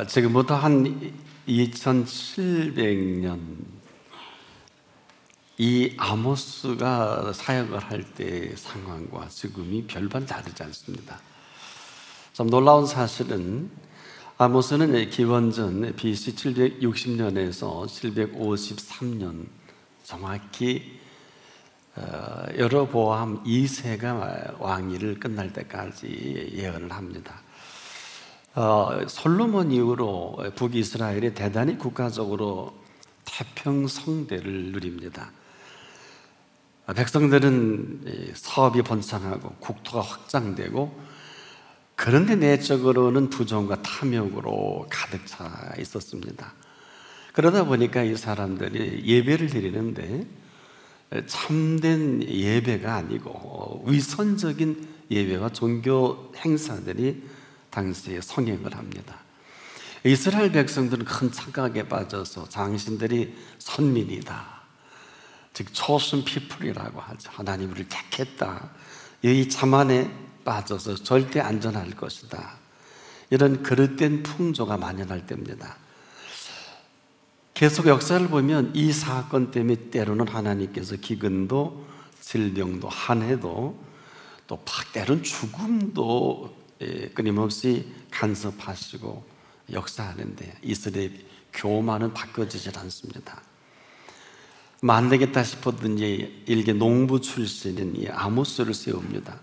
지금부터 한 2700년 이 아모스가 사역을 할 때의 상황과 지금이 별반 다르지 않습니다. 좀 놀라운 사실은 아모스는 기원전 BC 760년에서 753년 정확히 여로보암 2세가 왕위를 끝날 때까지 예언을 합니다. 솔로몬 이후로 북이스라엘이 대단히 국가적으로 태평성대를 누립니다. 백성들은 사업이 번창하고 국토가 확장되고, 그런데 내적으로는 부정과 탐욕으로 가득 차 있었습니다. 그러다 보니까 이 사람들이 예배를 드리는데 참된 예배가 아니고 위선적인 예배와 종교 행사들이 당시에 성행을 합니다. 이스라엘 백성들은 큰 착각에 빠져서 당신들이 선민이다, 즉 chosen people이라고 하죠. 하나님을 택했다, 이 자만에 빠져서 절대 안전할 것이다, 이런 그릇된 풍조가 만연할 때입니다. 계속 역사를 보면 이 사건 때문에 때로는 하나님께서 기근도, 질병도, 한해도, 또 때로는 죽음도 끊임없이 간섭하시고 역사하는데 이스라엘 교만은 바뀌어지질 않습니다. 안 되겠다 싶었더니 일개 농부 출신인 이 아모스를 세웁니다.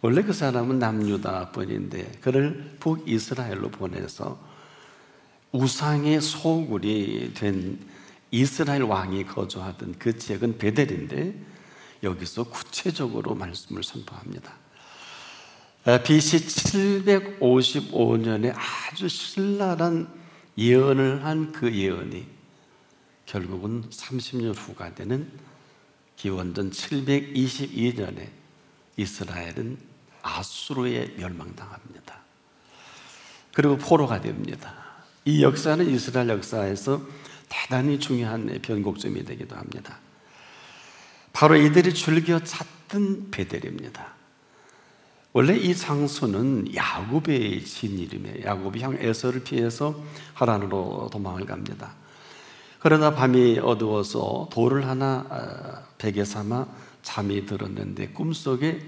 원래 그 사람은 남유다뿐인데 그를 북이스라엘로 보내서 우상의 소굴이 된 이스라엘 왕이 거주하던 그 지역은 베델인데 여기서 구체적으로 말씀을 선포합니다. BC 755년에 아주 신랄한 예언을 한 그 예언이 결국은 30년 후가 되는 기원전 722년에 이스라엘은 아수르에 멸망당합니다. 그리고 포로가 됩니다. 이 역사는 이스라엘 역사에서 대단히 중요한 변곡점이 되기도 합니다. 바로 이들이 즐겨 찾던 베델입니다. 원래 이 장소는 야곱의 진이름이에요. 야곱이 형 에서를 피해서 하란으로 도망을 갑니다. 그러다 밤이 어두워서 돌을 하나 베개 삼아 잠이 들었는데 꿈속에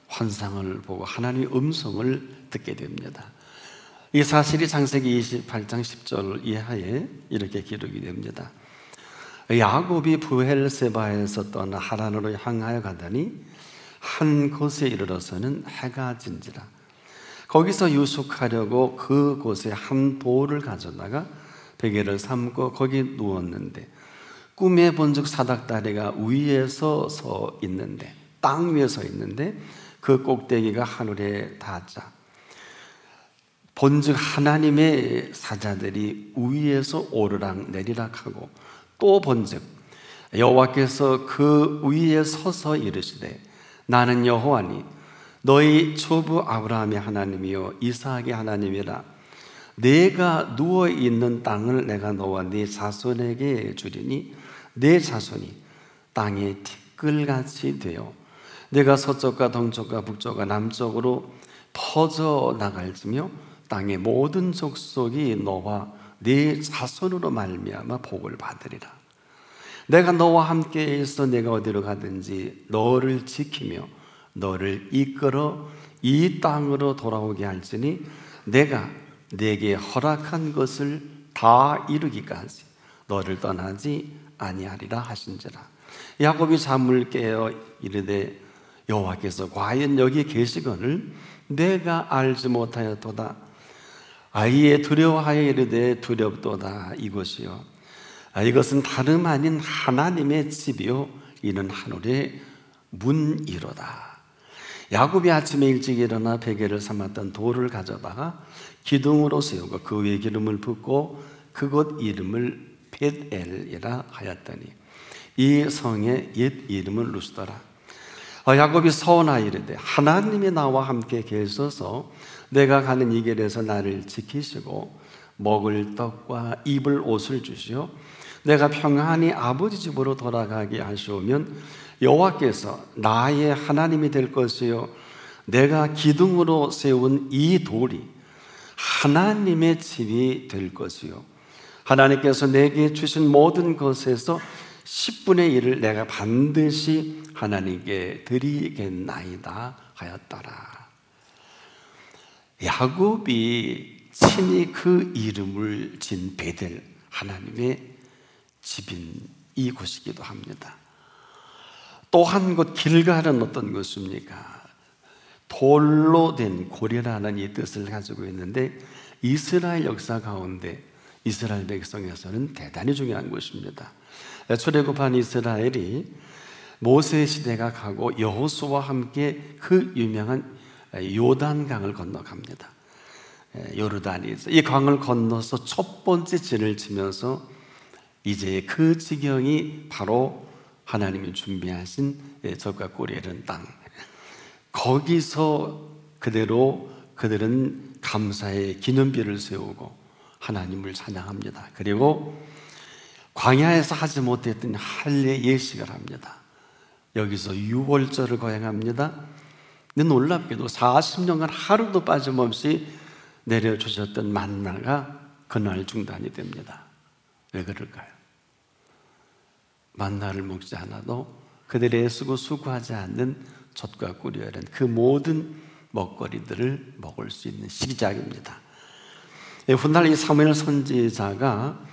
환상을 보고 하나님의 음성을 듣게 됩니다. 이 사실이 창세기 28장 10절 이하에 이렇게 기록이 됩니다. 야곱이 브엘세바에서 떠나 하란으로 향하여 가더니 한 곳에 이르러서는 해가 진지라. 거기서 유숙하려고 그곳에 한 볼을 가져다가 베개를 삼고 거기 누웠는데 꿈에 본즉 사닥다리가 위에서 서 있는데, 땅 위에 서 있는데 그 꼭대기가 하늘에 닿자 본즉 하나님의 사자들이 위에서 오르락 내리락 하고, 또 본즉 여호와께서 그 위에 서서 이르시되 나는 여호와니 너희 조부 아브라함의 하나님이요 이삭의 하나님이라. 내가 누워있는 땅을 내가 너와 네 자손에게 주리니 내 자손이 땅의 티끌같이 되어 내가 서쪽과 동쪽과 북쪽과 남쪽으로 퍼져나갈지며 땅의 모든 족속이 너와 네 자손으로 말미암아 복을 받으리라. 내가 너와 함께 있어 내가 어디로 가든지 너를 지키며 너를 이끌어 이 땅으로 돌아오게 할지니 내가 내게 허락한 것을 다 이루기까지 너를 떠나지 아니하리라 하신지라. 야곱이 잠을 깨어 이르되 여호와께서 과연 여기 계시거늘 내가 알지 못하였도다. 아이에 두려워하여 이르되 두렵도다. 이것이요 이것은 다름 아닌 하나님의 집이요 이는 하늘의 문이로다. 야곱이 아침에 일찍 일어나 베개를 삼았던 돌을 가져다가 기둥으로 세우고 그 위에 기름을 붓고 그곳 이름을 벳엘이라 하였더니 이 성의 옛 이름은 루스더라. 야곱이 서원하여 이르되 하나님이 나와 함께 계셔서 내가 가는 이 길에서 나를 지키시고 먹을 떡과 입을 옷을 주시오 내가 평안히 아버지 집으로 돌아가게 하시오면 여호와께서 나의 하나님이 될 것이요 내가 기둥으로 세운 이 돌이 하나님의 집이 될 것이요 하나님께서 내게 주신 모든 것에서 10분의 1을 내가 반드시 하나님께 드리겠나이다 하였더라. 야곱이 친히 그 이름을 진 베델, 하나님의 집인 이곳이기도 합니다. 또 한 곳 길갈은 어떤 곳입니까? 돌로 된 고리라는 이 뜻을 가지고 있는데, 이스라엘 역사 가운데 이스라엘 백성에서는 대단히 중요한 곳입니다. 출애굽한 이스라엘이 모세 시대가 가고 여호수아와 함께 그 유명한 요단강을 건너갑니다. 요르단이 이 강을 건너서 첫 번째 진을 치면서 이제 그 지경이 바로 하나님이 준비하신 젖과 꿀이 흐르는 땅, 거기서 그들은 감사의 기념비를 세우고 하나님을 찬양합니다. 그리고 광야에서 하지 못했던 할례 예식을 합니다. 여기서 유월절을 거행합니다. 근데 놀랍게도 40년간 하루도 빠짐없이 내려주셨던 만나가 그날 중단이 됩니다. 왜 그럴까요? 만나를 먹지 않아도 그들이 애쓰고 수고하지 않는 젖과 꿀이 흐른 그 모든 먹거리들을 먹을 수 있는 시작입니다. 훗날 이 사무엘 선지자가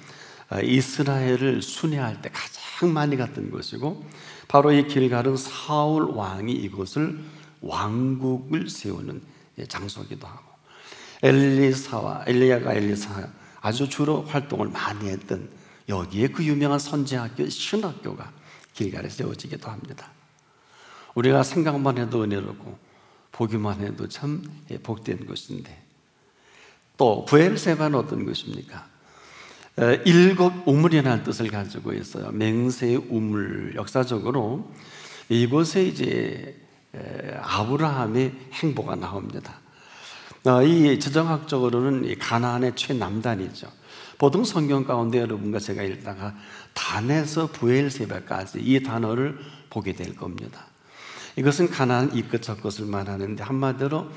이스라엘을 순회할 때 가장 많이 갔던 곳이고, 바로 이 길갈은 사울 왕이 이곳을 왕국을 세우는 장소이기도 하고, 엘리야가 아주 주로 활동을 많이 했던 여기에 그 유명한 선지학교 신학교가 길갈에 세워지기도 합니다. 우리가 생각만 해도 은혜롭고 보기만 해도 참 복된 곳인데, 또 브엘세바는 어떤 곳입니까? 일곱 우물이라는 뜻을 가지고 있어요. 맹세의 우물. 역사적으로 이곳에 이제 아브라함의 행보가 나옵니다. 이 지정학적으로는 가나안의 최남단이죠. 보통 성경 가운데 여러분과 제가 읽다가 단에서 브엘세바까지 이 단어를 보게 될 겁니다. 이것은 가나안 이 끝 저 끝을 말하는데, 한마디로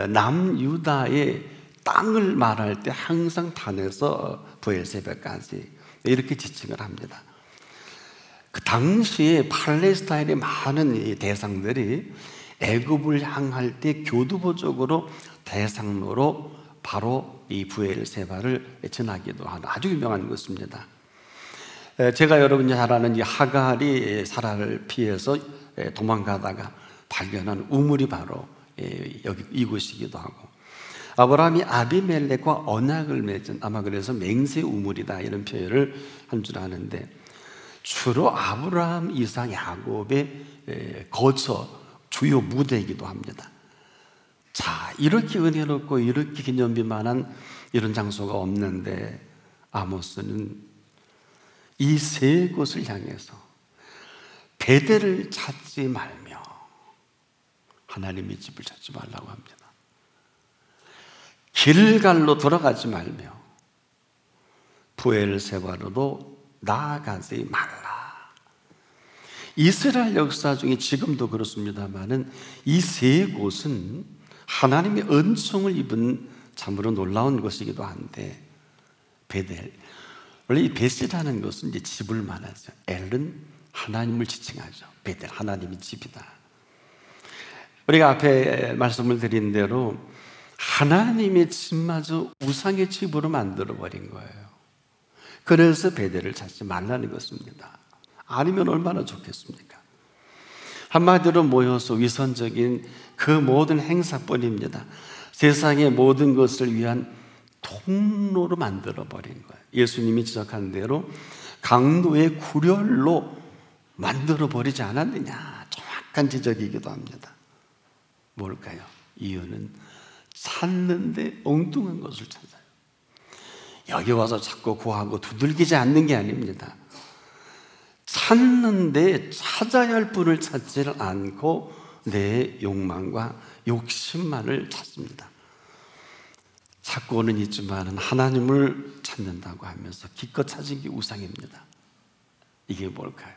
남유다의 땅을 말할 때 항상 단에서 브엘세바까지 이렇게 지칭을 합니다. 그 당시에 팔레스타인의 많은 이 대상들이 애굽을 향할 때 교두보적으로 대상로로 바로 이 브엘세바를 지나기도 하는 아주 유명한 곳입니다. 제가 여러분이 잘 아는 이 하갈이 사라를 피해서 도망가다가 발견한 우물이 바로 여기 이곳이기도 하고, 아브라함이 아비멜렉과 언약을 맺은, 아마 그래서 맹세 우물이다 이런 표현을 한 줄 아는데, 주로 아브라함, 이삭, 야곱의 거처 주요 무대이기도 합니다. 자, 이렇게 은혜롭고 이렇게 기념비만한 이런 장소가 없는데, 아모스는 이 세 곳을 향해서 베델을 찾지 말며 하나님의 집을 찾지 말라고 합니다. 길갈로 돌아가지 말며 브엘세바로도 나아가지 말라. 이스라엘 역사 중에 지금도 그렇습니다만은 이 세 곳은 하나님의 은총을 입은 참으로 놀라운 것이기도 한데, 베델, 원래 이 벳이라는 것은 이제 집을 말하죠. 엘은 하나님을 지칭하죠. 베델, 하나님의 집이다. 우리가 앞에 말씀을 드린 대로 하나님의 집마저 우상의 집으로 만들어버린 거예요. 그래서 베델을 찾지 말라는 것입니다. 아니면 얼마나 좋겠습니까? 한마디로 모여서 위선적인 그 모든 행사뿐입니다. 세상의 모든 것을 위한 통로로 만들어버린 거예요. 예수님이 지적한 대로 강도의 구렬로 만들어버리지 않았느냐, 정확한 지적이기도 합니다. 뭘까요? 이유는 찾는데 엉뚱한 것을 찾아요. 여기 와서 자꾸 구하고 두들기지 않는 게 아닙니다. 찾는데 찾아야 할 분을 찾지 않고 내 욕망과 욕심만을 찾습니다. 찾고는 있지만 하나님을 찾는다고 하면서 기껏 찾은 게 우상입니다. 이게 뭘까요?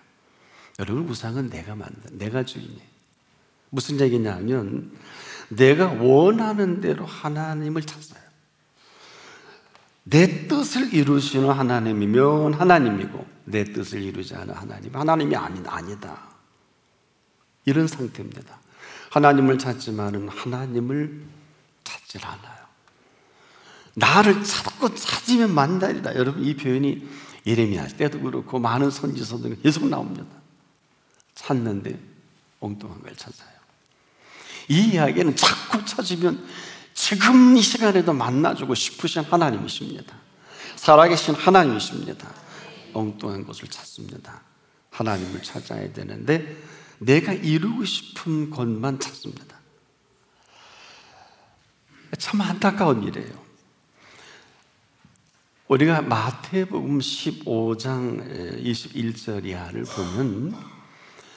여러분, 우상은 내가 만든, 내가 주인이에요. 무슨 얘기냐면 내가 원하는 대로 하나님을 찾아요. 내 뜻을 이루시는 하나님이면 하나님이고 내 뜻을 이루지 않은 하나님이 아니다. 이런 상태입니다. 하나님을 찾지만은 하나님을 찾질 않아요. 나를 찾으면 만나리라. 여러분, 이 표현이 예레미야 때도 그렇고 많은 선지서들 계속 나옵니다. 찾는데 엉뚱한 걸 찾아요. 이 이야기는 자꾸 찾으면 지금 이 시간에도 만나주고 싶으신 하나님이십니다. 살아계신 하나님이십니다. 엉뚱한 것을 찾습니다. 하나님을 찾아야 되는데 내가 이루고 싶은 것만 찾습니다. 참 안타까운 일이에요. 우리가 마태복음 15장 21절 이하를 보면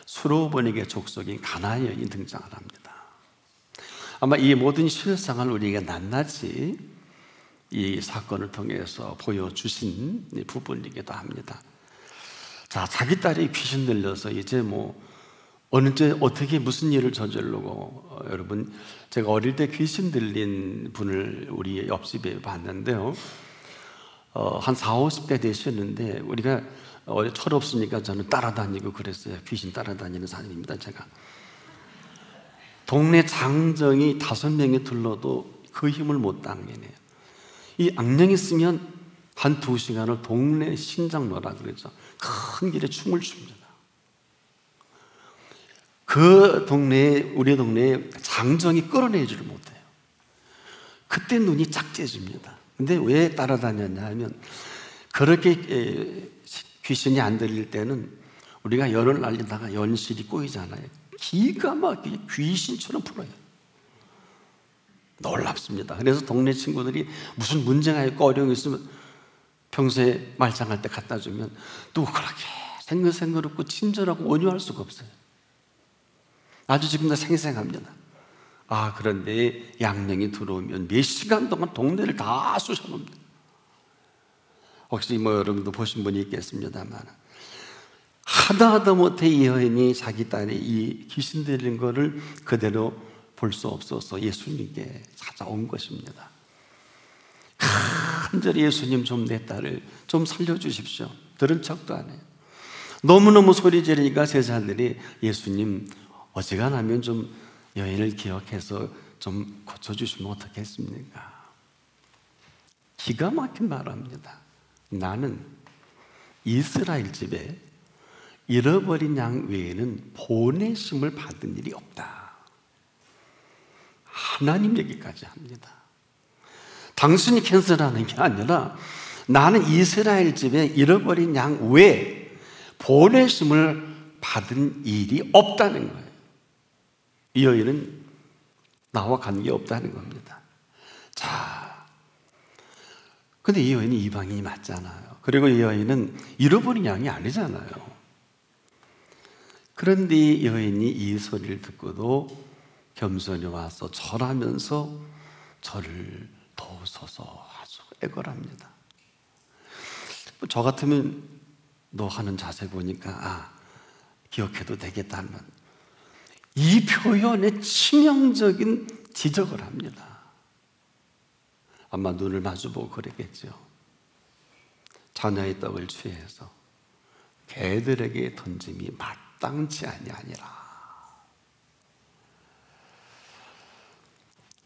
수로보니게 족속인 가나안 여인이 등장을 합니다. 아마 이 모든 실상을 우리에게 낱낱이 이 사건을 통해서 보여주신 부분이기도 합니다. 자, 자기 딸이 귀신 들려서 이제 언제 어떻게 무슨 일을 저지르고, 여러분, 제가 어릴 때 귀신 들린 분을 우리 옆집에 봤는데요. 한 40, 50대 되셨는데 우리가 철없으니까 저는 따라다니고 그랬어요. 귀신 따라다니는 사람입니다, 제가. 동네 장정이 5명이 둘러도 그 힘을 못 당기네요. 이 악령이 쓰면 한 2시간을 동네 신장로라 그러죠. 큰 길에 춤을 춥니다. 그 동네에, 우리 동네에 장정이 끌어내지를 못해요. 그때 눈이 짝째집니다. 근데 왜 따라다녔냐 하면, 그렇게 귀신이 안 들릴 때는 우리가 열을 날리다가 연실이 꼬이잖아요. 기가 막히게 귀신처럼 풀어요. 놀랍습니다. 그래서 동네 친구들이 무슨 문제가 있고 어려움이 있으면 평소에 말짱할 때 갖다 주면 또 그렇게 생글생글없고 친절하고 온유할 수가 없어요. 아주 지금도 생생합니다. 그런데 양령이 들어오면 몇 시간 동안 동네를 다 쑤셔놉니다. 혹시 여러분도 보신 분이 있겠습니다만, 하다 못해 이 여인이 자기 딸이 이 귀신 들린 거를 그대로 볼 수 없어서 예수님께 찾아온 것입니다. 간절히 예수님, 좀 내 딸을 좀 살려주십시오. 들은 척도 안 해요. 너무너무 소리 지르니까 제자들이, 예수님, 어지간하면 좀 여인을 기억해서 좀 고쳐주시면 어떻겠습니까? 기가 막힌 말합니다. 나는 이스라엘 집에 잃어버린 양 외에는 보내심을 받은 일이 없다. 하나님 얘기까지 합니다. 당신이 캔슬하는 게 아니라 나는 이스라엘 집에 잃어버린 양 외에 보내심을 받은 일이 없다는 거예요. 이 여인은 나와 관계없다는 겁니다. 자, 근데 이 여인이 이방인이 맞잖아요. 그리고 이 여인은 잃어버린 양이 아니잖아요. 그런데 이 여인이 이 소리를 듣고도 겸손히 와서 절하면서 저를 도우소서 아주 애걸합니다. 저 같으면 너 하는 자세 보니까 기억해도 되겠다 하면, 이 표현에 치명적인 지적을 합니다. 아마 눈을 마주보고 그랬겠죠. 자녀의 떡을 취해서 개들에게 던짐이 마땅치 아니하니라.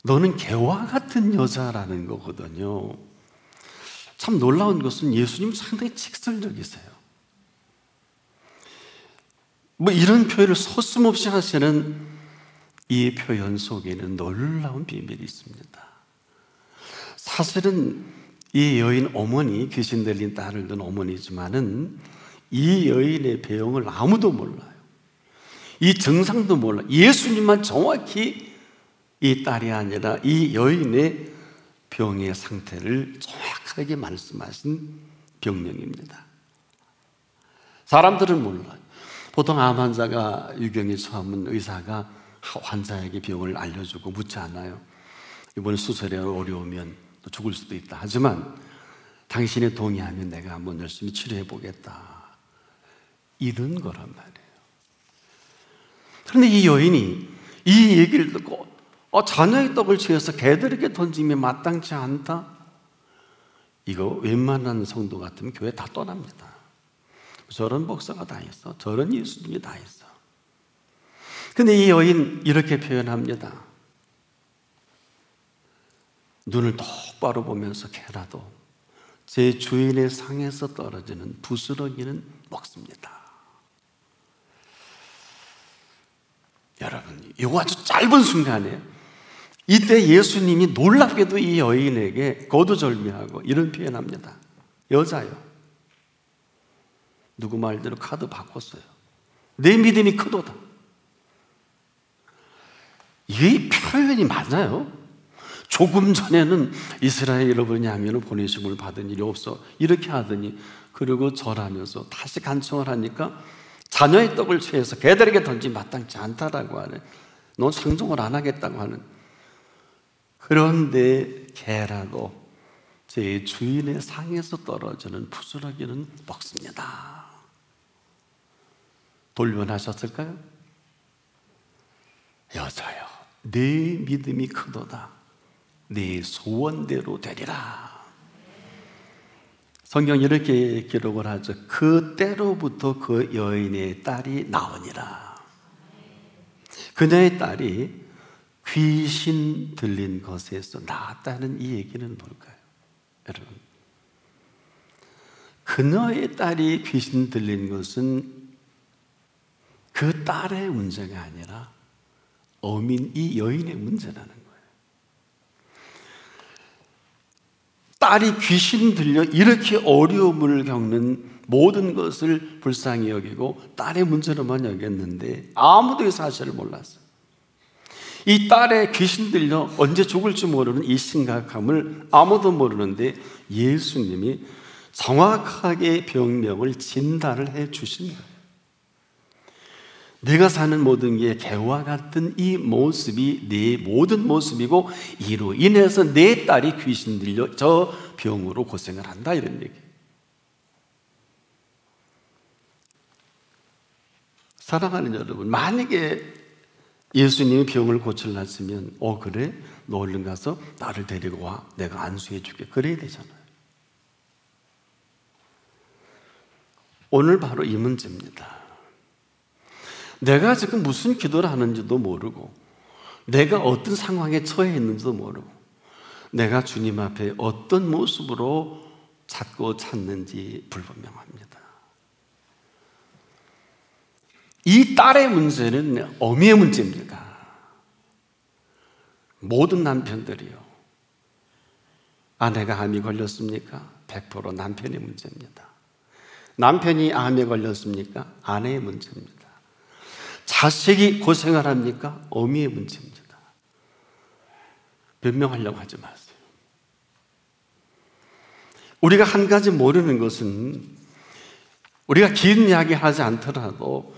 너는 개와 같은 여자라는 거거든요. 참 놀라운 것은 예수님 상당히 직설적이세요. 이런 표현을 서슴없이 하시는 이 표현 속에는 놀라운 비밀이 있습니다. 사실은 이 여인 어머니, 귀신 들린 딸을 둔 어머니지만은 이 여인의 배경을 아무도 몰라요. 이 증상도 몰라요. 예수님만 정확히 이 딸이 아니라 이 여인의 병의 상태를 정확하게 말씀하신 병명입니다. 사람들은 몰라요. 보통 암 환자가 유경에 처하면 의사가 환자에게 병을 알려주고 묻지 않아요. 이번에 수술에 어려우면 또 죽을 수도 있다. 하지만 당신이 동의하면 내가 한번 열심히 치료해 보겠다. 이런 거란 말이에요. 그런데 이 여인이 이 얘기를 듣고 자녀의 떡을 취해서 개들에게 던짐이 마땅치 않다? 이거 웬만한 성도 같으면 교회 다 떠납니다. 저런 목사가 다 있어, 저런 예수님이 다 있어. 근데 이 여인 이렇게 표현합니다. 눈을 똑바로 보면서 개라도 제 주인의 상에서 떨어지는 부스러기는 먹습니다. 여러분, 이거 아주 짧은 순간에 이때 예수님이 놀랍게도 이 여인에게 거두절미하고 이런 표현합니다. 여자요, 누구 말대로 카드 바꿨어요. 내 믿음이 크도다. 이게 표현이 맞아요? 조금 전에는 이스라엘 여러분이 하면 보내심을 받은 일이 없어 이렇게 하더니, 그리고 절하면서 다시 간청을 하니까 자녀의 떡을 취해서 개들에게 던지 마땅치 않다라고 하는, 넌 상종을 안 하겠다고 하는. 그런데 개라도 제 주인의 상에서 떨어지는 부스러기는 먹습니다. 돌변하셨을까요? 여자여, 내 믿음이 크도다. 네 소원대로 되리라. 성경 이렇게 기록을 하죠. 그때로부터 그 여인의 딸이 나오니라. 그녀의 딸이 귀신 들린 것에서 나았다는 이 얘기는 뭘까요? 여러분, 그녀의 딸이 귀신 들린 것은 그 딸의 문제가 아니라 어민 이 여인의 문제라는 거예요. 딸이 귀신 들려 이렇게 어려움을 겪는 모든 것을 불쌍히 여기고 딸의 문제로만 여겼는데 아무도 이 사실을 몰랐어요. 이 딸의 귀신 들려 언제 죽을지 모르는 이 심각함을 아무도 모르는데 예수님이 정확하게 병명을 진단을 해 주신 거예요. 내가 사는 모든 게 개와 같은 이 모습이 내 모든 모습이고, 이로 인해서 내 딸이 귀신 들려 저 병으로 고생을 한다, 이런 얘기예요. 사랑하는 여러분, 만약에 예수님이 병을 고쳐놨으면 그래? 너 얼른 가서 나를 데리고 와, 내가 안수해 줄게, 그래야 되잖아요. 오늘 바로 이 문제입니다. 내가 지금 무슨 기도를 하는지도 모르고, 내가 어떤 상황에 처해 있는지도 모르고, 내가 주님 앞에 어떤 모습으로 찾고 찾는지 불분명합니다. 이 딸의 문제는 어미의 문제입니다. 모든 남편들이요, 아내가 암이 걸렸습니까? 100% 남편의 문제입니다. 남편이 암에 걸렸습니까? 아내의 문제입니다. 자식이 고생을 합니까? 어미의 문제입니다. 변명하려고 하지 마세요. 우리가 한 가지 모르는 것은, 우리가 긴 이야기 하지 않더라도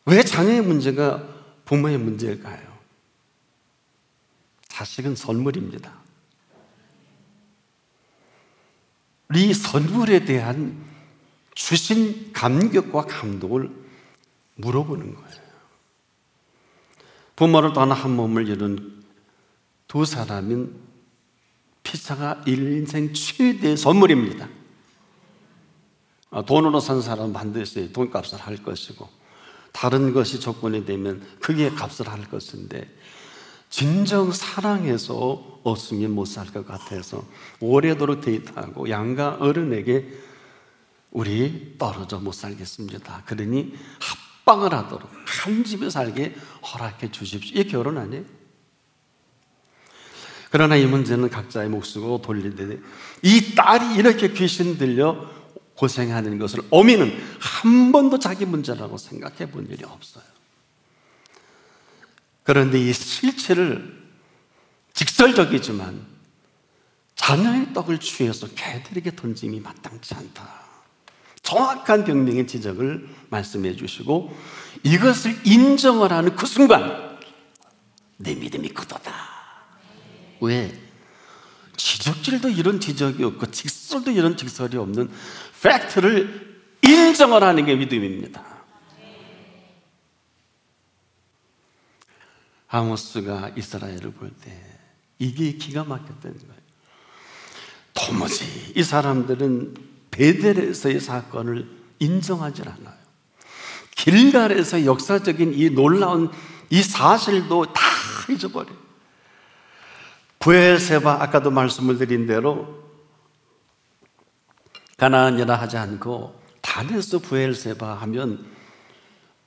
왜 자녀의 문제가 부모의 문제일까요? 자식은 선물입니다. 우리 선물에 대한 주신 감격과 감동을 물어보는 거예요. 부모를 떠나 한 몸을 이룬 두 사람은 피차가 인생 최대의 선물입니다. 돈으로 산 사람은 반드시 돈값을 할 것이고, 다른 것이 조건이 되면 그게 값을 할 것인데, 진정 사랑해서 없으면 못 살 것 같아서 오래도록 데이트하고 양가 어른에게 우리 떨어져 못 살겠습니다, 그러니 합방을 하도록 한 집에 살게 허락해 주십시오. 이게 결혼 아니에요? 그러나 이 문제는 각자의 몫으로 돌리되, 이 딸이 이렇게 귀신 들려 고생하는 것을 어미는 한 번도 자기 문제라고 생각해 본 일이 없어요. 그런데 이 실체를 직설적이지만 자녀의 떡을 취해서 개들에게 던짐이 마땅치 않다, 정확한 병명의 지적을 말씀해 주시고, 이것을 인정을 하는 그 순간 내 믿음이 크도다. 왜? 지적질도 이런 지적이 없고 직설도 이런 직설이 없는 팩트를 인정을 하는 게 믿음입니다. 아모스가 이스라엘을 볼 때 이게 기가 막혔다는 거예요. 도무지 이 사람들은 베델에서의 사건을 인정하지 않아요. 길갈에서 역사적인 이 놀라운 이 사실도 다 잊어버려요. 브엘세바, 아까도 말씀을 드린 대로 가나안이라 하지 않고 단에서 브엘세바 하면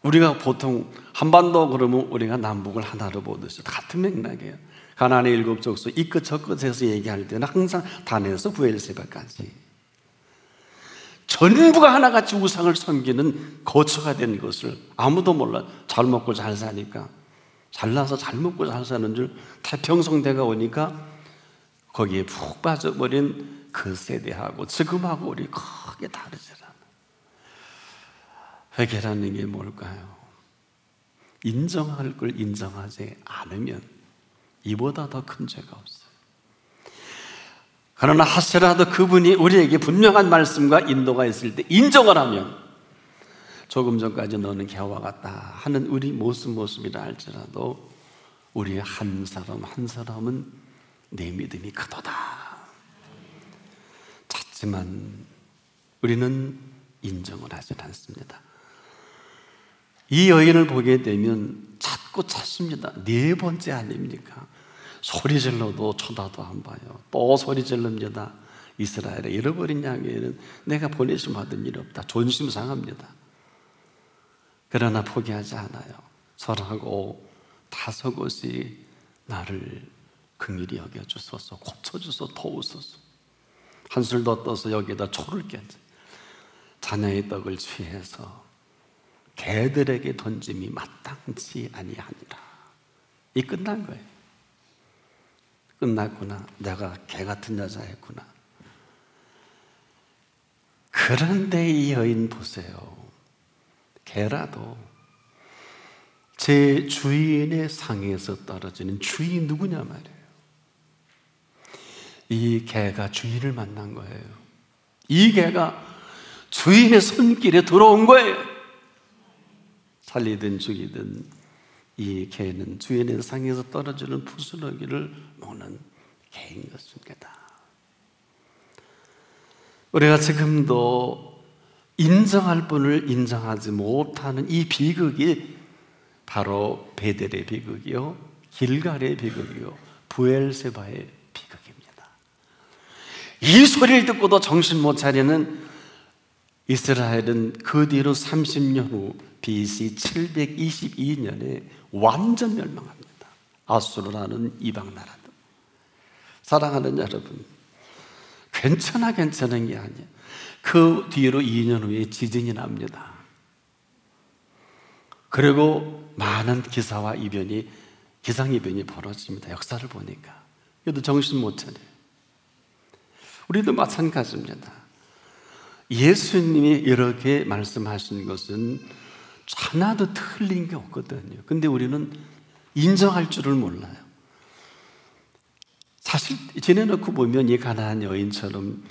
우리가 보통 한반도 그러면 우리가 남북을 하나로 보듯이 같은 맥락이에요. 가나안의 7 족속 이 끝 저 끝에서 얘기할 때는 항상 단에서 브엘세바까지 전부가 하나같이 우상을 섬기는 거처가 된 것을 아무도 몰라. 잘 먹고 잘 사니까, 잘나서 잘 먹고 잘 사는 줄 태평성대가 오니까 거기에 푹 빠져버린 그 세대하고 지금하고 우리 크게 다르지 않아요. 회개라는 게 뭘까요? 인정할 걸 인정하지 않으면 이보다 더 큰 죄가 없어요. 그러나 하시라도 그분이 우리에게 분명한 말씀과 인도가 있을 때 인정을 하면 조금 전까지 너는 개와 같다 하는 우리 모습이라 할지라도 우리 한 사람 한 사람은 내 믿음이 크도다. 찾지만 우리는 인정을 하지 않습니다. 이 여인을 보게 되면 찾고 찾습니다. 4번째 아닙니까? 소리 질러도 쳐다도 안 봐요. 또 소리 질릅니다. 이스라엘에 잃어버린 양에는 내가 보내심 받은 일 없다. 존심 상합니다. 그러나 포기하지 않아요. 설하고 5곳이 나를 긍휼히 여겨주소서, 고쳐주소서, 도우소서. 한술 더 떠서 여기다 초를 껴서 자녀의 떡을 취해서 개들에게 던짐이 마땅치 아니하니라. 이 끝난 거예요. 끝났구나. 내가 개 같은 여자였구나. 그런데 이 여인 보세요. 개라도 제 주인의 상에서 떨어지는 주인이 누구냐 말이에요. 이 개가 주인을 만난 거예요. 이 개가 주인의 손길에 들어온 거예요. 살리든 죽이든 이 개는 주인의 상에서 떨어지는 부스러기를 먹는 개인 것입니다. 우리가 지금도 인정할 분을 인정하지 못하는 이 비극이 바로 베델의 비극이요, 길갈의 비극이요, 브엘세바의 비극입니다. 이 소리를 듣고도 정신 못 차리는 이스라엘은 그 뒤로 30년 후 BC 722년에 완전 멸망합니다. 아수르라는 이방 나라들. 사랑하는 여러분, 괜찮은 게 아니에요. 그 뒤로 2년 후에 지진이 납니다. 그리고 많은 기상이변이 벌어집니다. 역사를 보니까. 그래도 정신 못 차려요. 우리도 마찬가지입니다. 예수님이 이렇게 말씀하신 것은 하나도 틀린 게 없거든요. 근데 우리는 인정할 줄을 몰라요. 사실 지내놓고 보면 이 가나안 여인처럼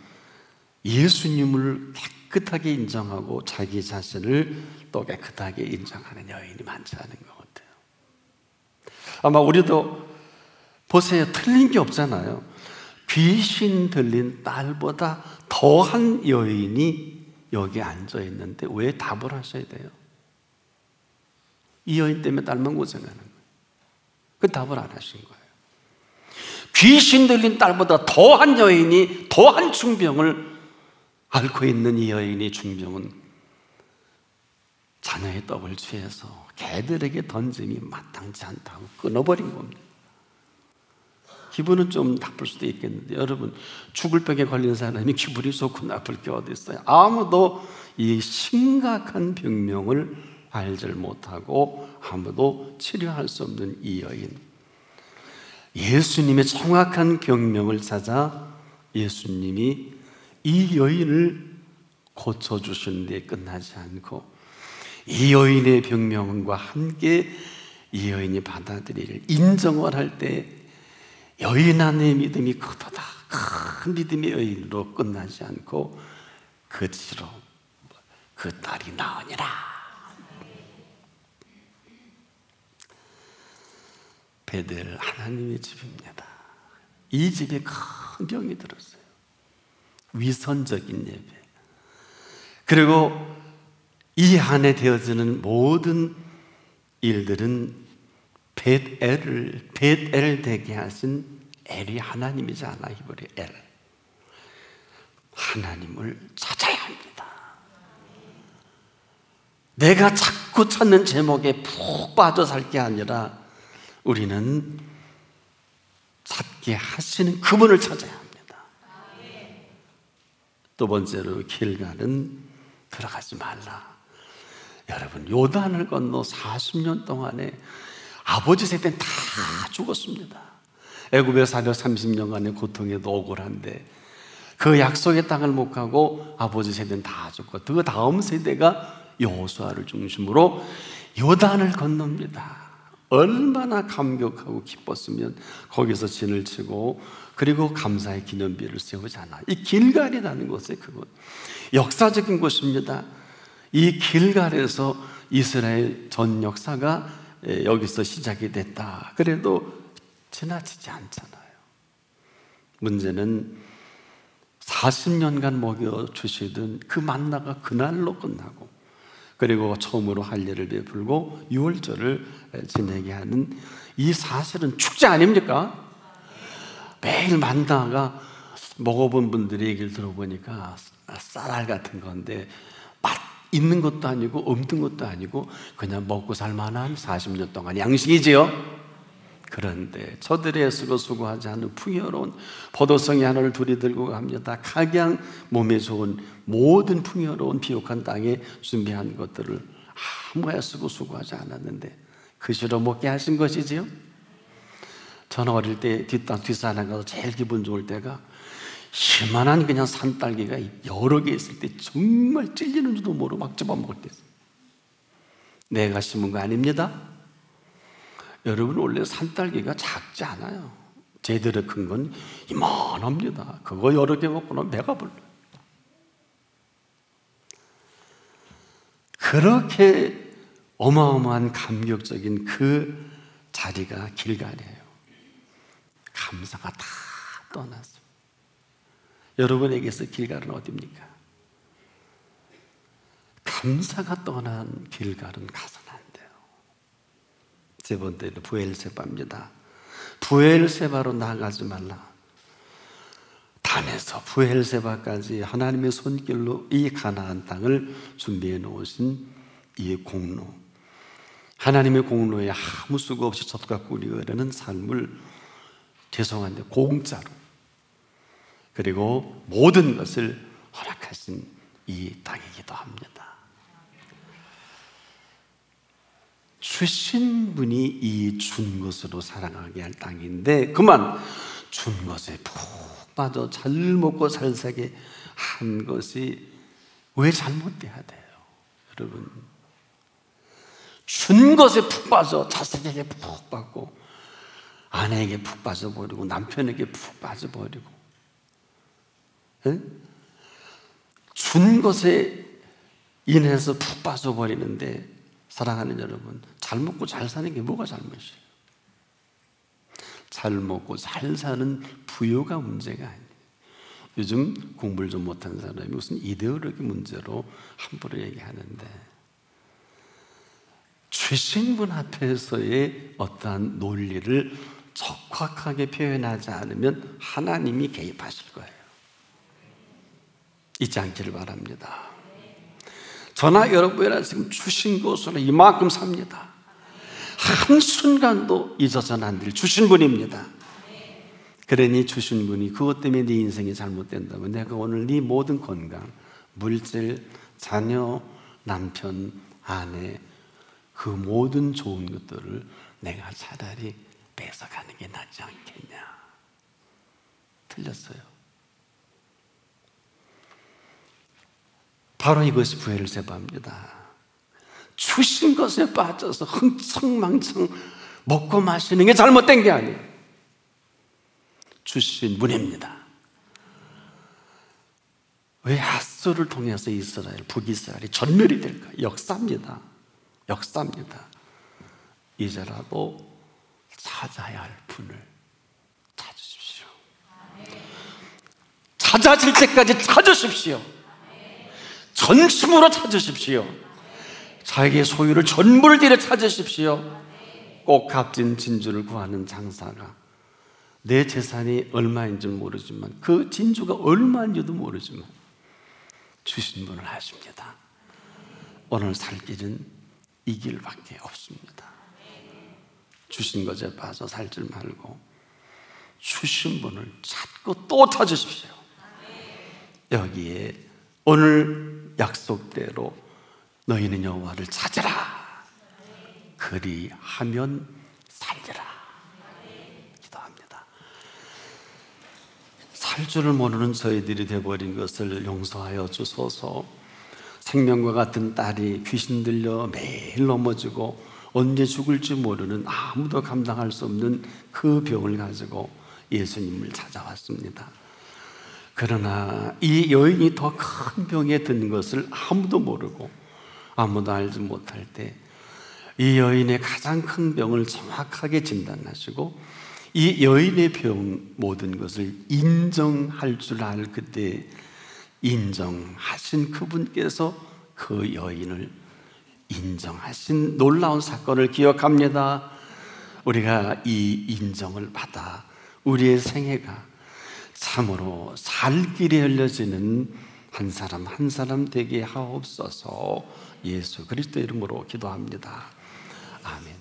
예수님을 깨끗하게 인정하고 자기 자신을 또 깨끗하게 인정하는 여인이 많지 않은 것 같아요. 아마 우리도 보세요. 틀린 게 없잖아요. 귀신 들린 딸보다 더한 여인이 여기 앉아 있는데 왜 답을 하셔야 돼요? 이 여인 때문에 딸만 고생하는 거예요. 그 답을 안 하신 거예요. 귀신 들린 딸보다 더한 여인이, 더한 중병을 앓고 있는 이 여인의 중병은 자녀의 떡을 취해서 개들에게 던짐이 마땅치 않다고 끊어버린 겁니다. 기분은 좀 나쁠 수도 있겠는데, 여러분, 죽을 병에 걸린 사람이 기분이 좋고 나쁠 게 어디 있어요? 아무도 이 심각한 병명을 알질 못하고 아무도 치료할 수 없는 이 여인, 예수님의 정확한 병명을 찾아 예수님이 이 여인을 고쳐주시는 데 끝나지 않고 이 여인의 병명과 함께 이 여인이 받아들일 인정을 할 때 여인 안의 믿음이 크도다, 큰 믿음의 여인으로 끝나지 않고 그 뒤로 그 딸이 나으니라. 베델 하나님의 집입니다. 이 집에 큰 병이 들었어요. 위선적인 예배. 그리고 이 안에 되어지는 모든 일들은 벳엘을 되게 하신 엘이 하나님이잖아. 히브리 엘. 하나님을 찾아야 합니다. 내가 자꾸 찾는 제목에 푹 빠져 살 게 아니라 우리는 찾게 하시는 그분을 찾아야 합니다. 두 번째로 길갈은 들어가지 말라. 여러분, 요단을 건너 40년 동안에 아버지 세대는 다 죽었습니다. 애굽의 사역 30년간의 고통에도 억울한데 그 약속의 땅을 못 가고 아버지 세대는 다 죽고 그 다음 세대가 여호수아를 중심으로 요단을 건넙니다. 얼마나 감격하고 기뻤으면 거기서 진을 치고 그리고 감사의 기념비를 세우잖아. 이 길갈이라는 곳에 그곳 역사적인 곳입니다. 이 길갈에서 이스라엘 전 역사가 여기서 시작이 됐다. 그래도 지나치지 않잖아요. 문제는 40년간 먹여주시던 그 만나가 그날로 끝나고 그리고 처음으로 할례를 베풀고 유월절을 지내게 하는 이 사실은 축제 아닙니까? 매일 만나가 먹어본 분들의 얘기를 들어보니까 쌀알 같은 건데 맛 있는 것도 아니고 없는 것도 아니고 그냥 먹고 살만한 40년 동안 양식이지요. 그런데 저들의 애쓰고 수고하지 않은 풍요로운 포도송이 하나를 둘이 들고 갑니다. 각양 몸에 좋은 모든 풍요로운 비옥한 땅에 준비한 것들을 아무 애쓰고 수고하지 않았는데 그시로 먹게 하신 것이지요. 저는 어릴 때 뒷산에 가서 제일 기분 좋을 때가 희만한 그냥 산딸기가 여러 개 있을 때 정말 찔리는 줄도 모르고 막 집어먹을 때 있어요. 내가 심은 거 아닙니다. 여러분, 원래 산딸기가 작지 않아요. 제대로 큰 건 이만합니다. 그거 여러 개 먹고는 배가 불러요. 그렇게 어마어마한 감격적인 그 자리가 길갈이에요. 감사가 다 떠났어요. 여러분에게서 길갈은 어디입니까? 감사가 떠난 길갈은 가서는 안 돼요. 세 번째는 브엘세바입니다. 브엘세바로 나아가지 말라. 단에서 브엘세바까지 하나님의 손길로 이 가나안 땅을 준비해 놓으신 이 공로, 하나님의 공로에 아무 수고 없이 젖과 꿀이 흐르는 삶을 죄송한데 공짜로 그리고 모든 것을 허락하신 이 땅이기도 합니다. 주신 분이 이 준 것으로 살아가게 할 땅인데 그만 준 것에 푹 빠져 잘 먹고 잘 살게 한 것이 왜 잘못돼야 돼요? 여러분, 준 것에 푹 빠져 자식에게 푹 빠고 아내에게 푹 빠져버리고 남편에게 푹 빠져버리고 준 것에 인해서 푹 빠져버리는데 사랑하는 여러분, 잘 먹고 잘 사는 게 뭐가 잘못이에요? 잘 먹고 잘 사는 부요가 문제가 아니에요. 요즘 공부를 좀 못한 사람이 무슨 이데올로기 문제로 함부로 얘기하는데 주신 분 앞에서의 어떠한 논리를 적확하게 표현하지 않으면 하나님이 개입하실 거예요. 잊지 않기를 바랍니다. 저나 여러분이나 지금 주신 것으로 이만큼 삽니다. 한순간도 잊어서는 안 될 주신 분입니다. 그러니 주신 분이 그것 때문에 네 인생이 잘못된다면 내가 오늘 네 모든 건강, 물질, 자녀, 남편, 아내 그 모든 좋은 것들을 내가 차라리 뺏어가는 게 낫지 않겠냐. 틀렸어요. 바로 이것이 브엘세바입니다. 주신 것에 빠져서 흥청망청 먹고 마시는 게 잘못된 게 아니에요. 주신 분입니다. 왜 핫소를 통해서 이스라엘, 북이스라엘이 전멸이 될까? 역사입니다. 역사입니다. 이제라도 찾아야 할 분을 찾으십시오. 찾아질 때까지 찾으십시오. 전심으로 찾으십시오. 자기의 소유를 전부를 들여 찾으십시오. 꼭 값진 진주를 구하는 장사가 내 재산이 얼마인 줄 모르지만 그 진주가 얼마인지도 모르지만 주신 분을 아십니다. 오늘 살 길은 이 길밖에 없습니다. 주신 것에 빠져 살지 말고 주신 분을 찾고 또 찾으십시오. 여기에 오늘 약속대로 너희는 여호와를 찾으라. 그리하면 살리라. 기도합니다. 살 줄을 모르는 저희들이 되어버린 것을 용서하여 주소서. 생명과 같은 딸이 귀신 들려 매일 넘어지고 언제 죽을지 모르는 아무도 감당할 수 없는 그 병을 가지고 예수님을 찾아왔습니다. 그러나 이 여인이 더 큰 병에 든 것을 아무도 모르고 아무도 알지 못할 때 이 여인의 가장 큰 병을 정확하게 진단하시고 이 여인의 병 모든 것을 인정할 줄 알 그때 인정하신 그분께서 그 여인을 인정하신 놀라운 사건을 기억합니다. 우리가 이 인정을 받아 우리의 생애가 참으로 살 길이 열려지는 한 사람 한 사람 되게 하옵소서. 예수 그리스도 이름으로 기도합니다. 아멘.